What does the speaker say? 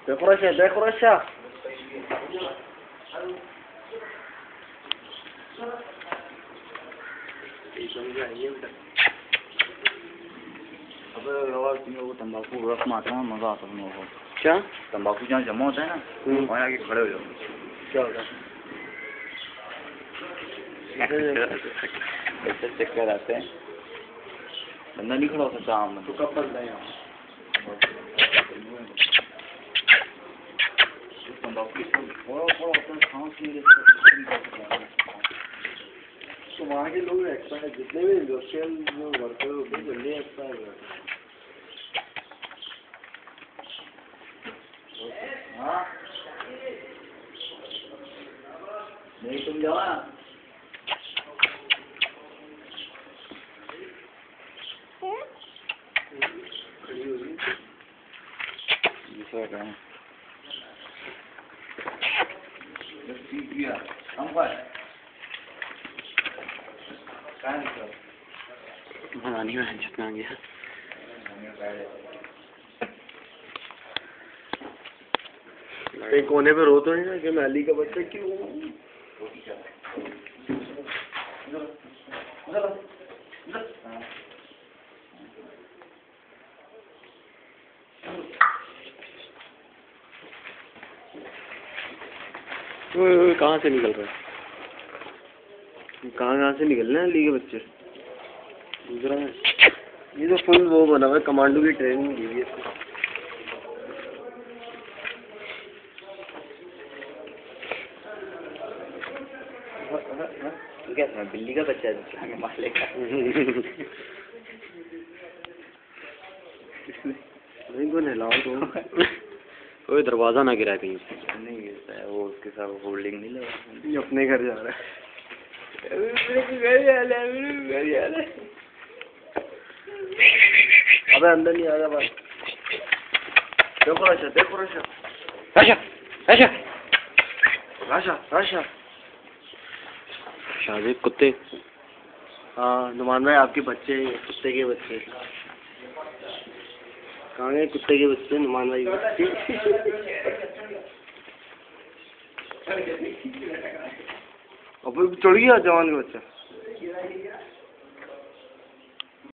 Dekorasyon, dekorasyon. अब और तुम्हें वो तंबाकू रस मारते हैं मजा आता है तुम लोगों को क्या तंबाकू जहाँ जमा होता है ना वहाँ आके खड़े हो जाओ क्या होगा ऐसे चक्कर आते हैं बंदा नहीं खड़ा हो सकता आम में तो कब बनता है तंबाकू तो वहाँ के लोग एक्सपायर जितने भी इंडस्ट्रियल जो वर्कर होते हैं जल्दी एक्सपायर हो जाते हैं। हाँ नहीं तुम जाओ ना खड़ी होगी दूसरा काम हम पर बनानी में जितना गया एक कोने पे रो तो नहीं ना कि मैं अली का बच्चा क्यों कहाँ से निकल रहा है कहाँ से निकल रहे हैं अली के बच्चे दूसरा है ये तो फुल वो बना हुआ है कमांडो की ट्रेनिंग दी हुई है क्या बिल्ली का बच्चा है माले का नहीं को नहलाओ तो कोई दरवाजा ना गिरा कहीं नहीं गिरता है वो उसके साथ होल्डिंग नहीं लगा ये अपने घर जा रहा है अबे अंदर नहीं आया बस देखो राशा राशा राशा राशा शादी कुत्ते हाँ नुमान भाई आपके बच्चे कुत्ते के बच्चे कहाँ गए कुत्ते के बच्चे नुमान भाई अब चढ़ गया जवान का बच्चा